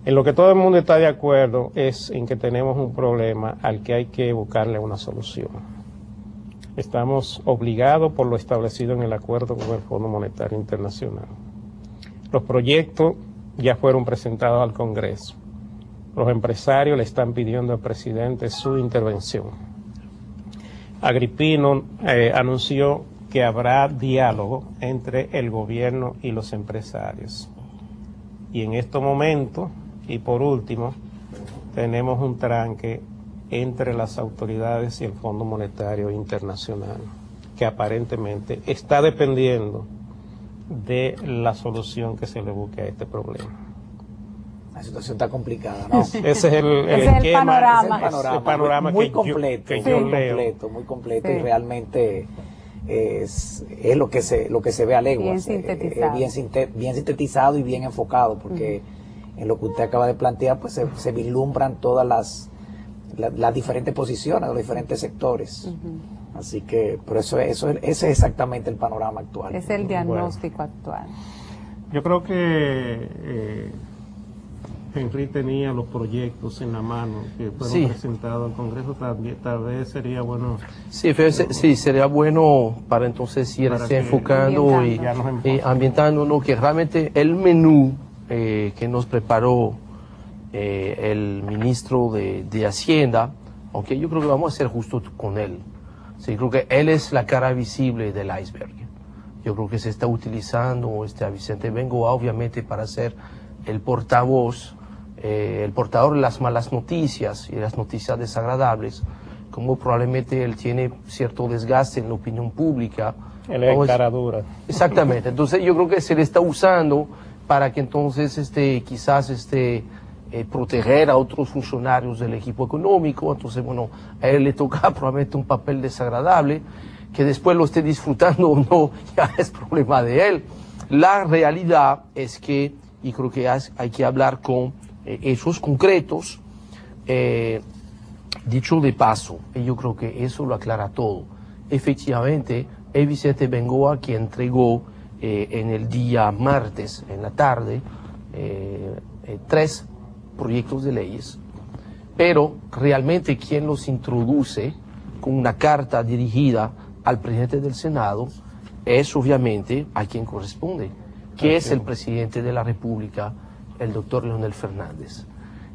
En lo que todo el mundo está de acuerdo es en que tenemos un problema al que hay que buscarle una solución. Estamos obligados por lo establecido en el acuerdo con el Fondo Monetario Internacional. Los proyectos ya fueron presentados al Congreso. Los empresarios le están pidiendo al presidente su intervención. Agripino anunció que habrá diálogo entre el gobierno y los empresarios. Y en estos momentos, y por último, tenemos un tranque entre las autoridades y el Fondo Monetario Internacional, que aparentemente está dependiendo de la solución que se le busque a este problema. La situación está complicada, ¿no? Ese es el esquema, el panorama muy completo, muy completo y realmente es lo que se ve a leguas, bien sintetizado y bien enfocado, porque en lo que usted acaba de plantear pues se vislumbran todas las diferentes posiciones de los diferentes sectores. Así que por ese es exactamente el panorama actual. Es el diagnóstico actual. Yo creo que Henry tenía los proyectos en la mano que fueron presentados al Congreso. Tal vez sería bueno. Sí, sería bueno para entonces irse enfocando y ambientándonos, que realmente el menú que nos preparó el ministro de Hacienda, aunque yo creo que vamos a ser justos con él. Sí, creo que él es la cara visible del iceberg. Yo creo que se está utilizando a Vicente Bengoa obviamente para ser el portavoz, el portador de las malas noticias y las noticias desagradables, como probablemente él tiene cierto desgaste en la opinión pública. Él es cara dura. Exactamente, entonces yo creo que se le está usando para que entonces quizás proteger a otros funcionarios del equipo económico. Entonces, bueno, a él le toca probablemente un papel desagradable, que después lo esté disfrutando o no, ya es problema de él. La realidad es que, y creo que hay que hablar con hechos concretos, dicho de paso, y yo creo que eso lo aclara todo. Efectivamente, es Vicente Bengoa quien entregó en el día martes, en la tarde, 3 proyectos de leyes, pero realmente quien los introduce con una carta dirigida al presidente del Senado es obviamente a quien corresponde, que es el presidente de la República, el doctor Leonel Fernández.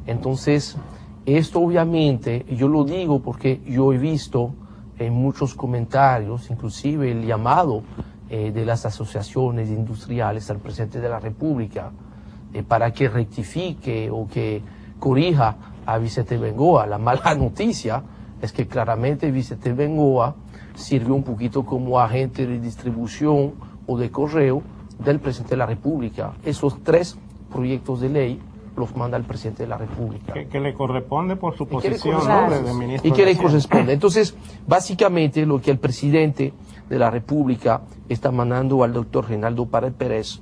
Entonces, esto obviamente, yo lo digo porque yo he visto en muchos comentarios, inclusive el llamado de las asociaciones industriales al presidente de la República, para que rectifique o que corrija a Vicente Bengoa. La mala noticia es que claramente Vicente Bengoa sirvió un poquito como agente de distribución o de correo del presidente de la República. Esos 3 proyectos de ley los manda el presidente de la República. Que le corresponde por su posición, ¿no? De ministro. Y que le corresponde. Entonces, básicamente lo que el presidente de la República está mandando al doctor Reinaldo Pérez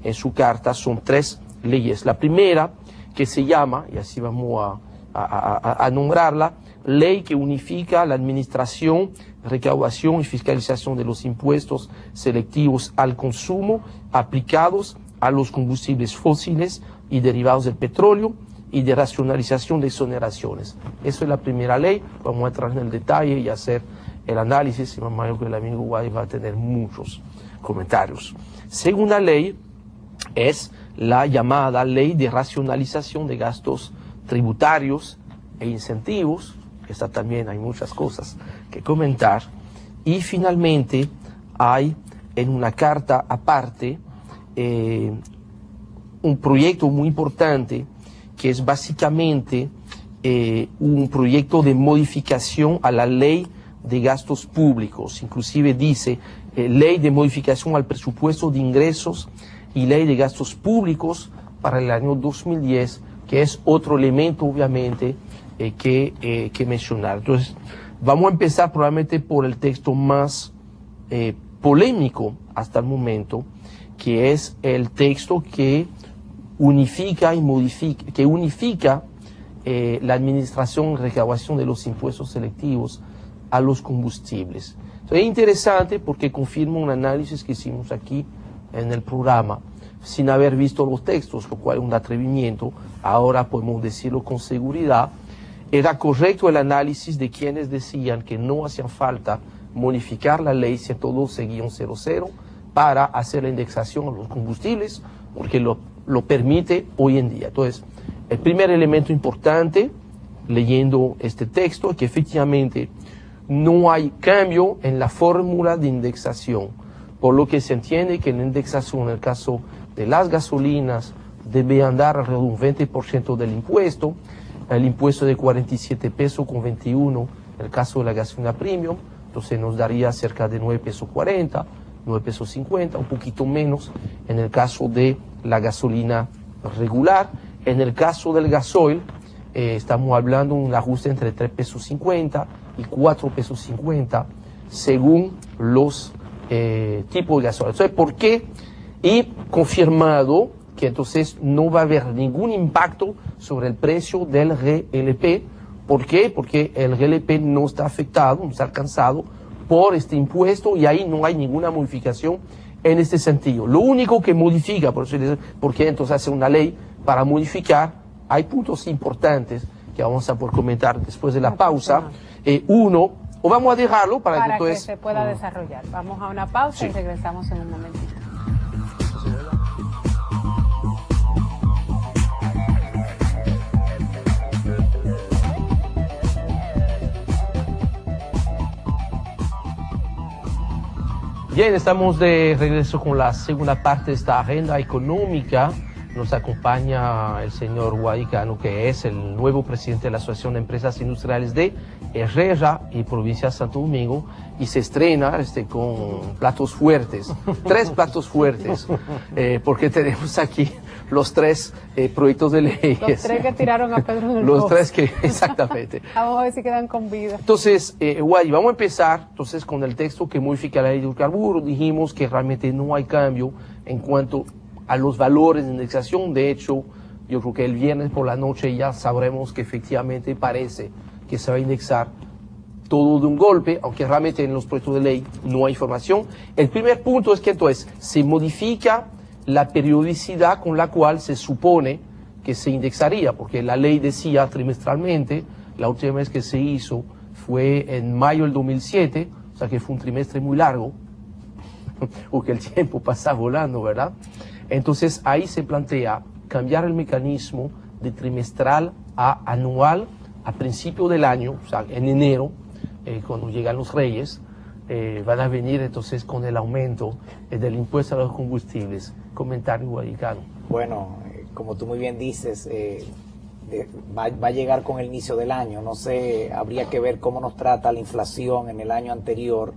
en su carta son 3 leyes. La primera, que se llama, y así vamos a nombrarla, ley que unifica la administración, recaudación y fiscalización de los impuestos selectivos al consumo aplicados a los combustibles fósiles y derivados del petróleo y de racionalización de exoneraciones. Eso es la primera ley. Vamos a entrar en el detalle y hacer el análisis, y me imagino que el amigo Guay va a tener muchos comentarios. Segunda ley es la llamada ley de racionalización de gastos tributarios e incentivos. Esta también hay muchas cosas que comentar. Y finalmente hay en una carta aparte un proyecto muy importante que es básicamente un proyecto de modificación a la ley de gastos públicos. Inclusive dice ley de modificación al presupuesto de ingresos y ley de gastos públicos para el año 2010, que es otro elemento obviamente que mencionar. Entonces, vamos a empezar probablemente por el texto más polémico hasta el momento, que es el texto que unifica y modifica, la administración y recaudación de los impuestos selectivos a los combustibles. Entonces, es interesante porque confirma un análisis que hicimos aquí en el programa sin haber visto los textos, lo cual es un atrevimiento, ahora podemos decirlo con seguridad, era correcto el análisis de quienes decían que no hacía falta modificar la ley 112-00 para hacer la indexación a los combustibles, porque lo permite hoy en día. Entonces, el primer elemento importante, leyendo este texto, es que efectivamente no hay cambio en la fórmula de indexación, por lo que se entiende que la indexación en el caso de las gasolinas debe andar alrededor de un 20% del impuesto, el impuesto de 47 pesos con 21 en el caso de la gasolina premium, entonces nos daría cerca de 9 pesos 40, 9 pesos 50, un poquito menos en el caso de la gasolina regular. En el caso del gasoil, estamos hablando de un ajuste entre 3 pesos 50 y 4 pesos 50 según los tipos de gasoil. Entonces, ¿por qué? Y confirmado que entonces no va a haber ningún impacto sobre el precio del GLP. ¿Por qué? Porque el GLP no está afectado, no está alcanzado por este impuesto y ahí no hay ninguna modificación en este sentido. Lo único que modifica, por qué entonces hace una ley para modificar, hay puntos importantes que vamos a poder comentar después de la pausa. Uno, o vamos a dejarlo para que entonces se pueda desarrollar. Vamos a una pausa y regresamos en un momentito. Bien, estamos de regreso con la segunda parte de esta agenda económica. Nos acompaña el señor Guadicano, que es el nuevo presidente de la Asociación de Empresas Industriales de Herrera y Provincia de Santo Domingo, y se estrena con platos fuertes, 3 platos fuertes, porque tenemos aquí los 3 proyectos de leyes. Los 3 que tiraron a Pedro del Los 3 que, exactamente. Vamos a ver si quedan con vida. Entonces, Guay, vamos a empezar entonces con el texto que modifica la ley de hidrocarburos. Dijimos que realmente no hay cambio en cuanto a los valores de indexación. De hecho, yo creo que el viernes por la noche ya sabremos que efectivamente parece que se va a indexar todo de un golpe, aunque realmente en los proyectos de ley no hay información. El primer punto es que entonces se modifica la periodicidad con la cual se supone que se indexaría, porque la ley decía trimestralmente, la última vez que se hizo fue en mayo del 2007, o sea que fue un trimestre muy largo, porque el tiempo pasa volando, ¿verdad? Entonces ahí se plantea cambiar el mecanismo de trimestral a anual a principio del año, o sea, en enero, cuando llegan los Reyes, van a venir entonces con el aumento del impuesto a los combustibles. Comentario, Guadicano. Bueno, como tú muy bien dices, va a llegar con el inicio del año. No sé, habría que ver cómo nos trata la inflación en el año anterior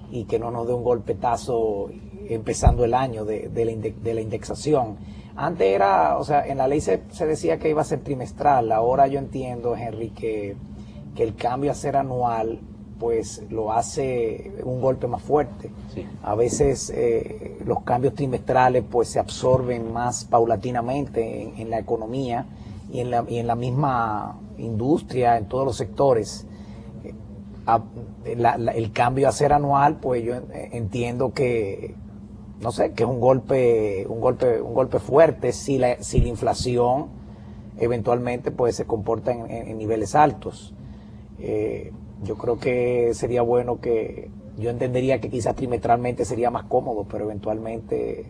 y que no nos dé un golpetazo empezando el año de la indexación. Antes era, o sea, en la ley se decía que iba a ser trimestral. Ahora yo entiendo, Henry, que el cambio a ser anual pues lo hace un golpe más fuerte. Sí. A veces los cambios trimestrales pues se absorben más paulatinamente en la economía y en la misma industria, en todos los sectores. El cambio a ser anual, pues yo entiendo que, no sé, que es un golpe fuerte si la inflación eventualmente pues se comporta en niveles altos. Yo creo que sería bueno yo entendería que quizás trimestralmente sería más cómodo, pero eventualmente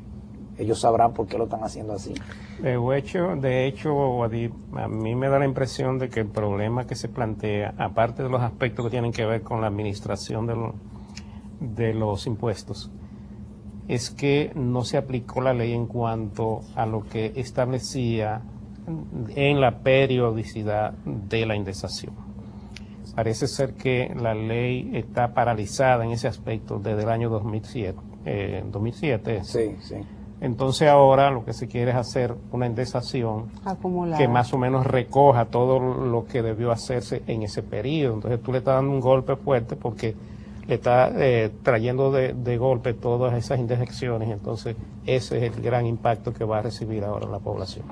ellos sabrán por qué lo están haciendo así. De hecho, Wadid, a mí me da la impresión de que el problema que se plantea, aparte de los aspectos que tienen que ver con la administración de los impuestos, es que no se aplicó la ley en cuanto a lo que establecía en la periodicidad de la indexación. Parece ser que la ley está paralizada en ese aspecto desde el año 2007. Sí, sí. Entonces ahora lo que se quiere es hacer una indexación acumulada que más o menos recoja todo lo que debió hacerse en ese periodo. Entonces tú le estás dando un golpe fuerte porque le está trayendo de golpe todas esas indexaciones. Entonces ese es el gran impacto que va a recibir ahora la población.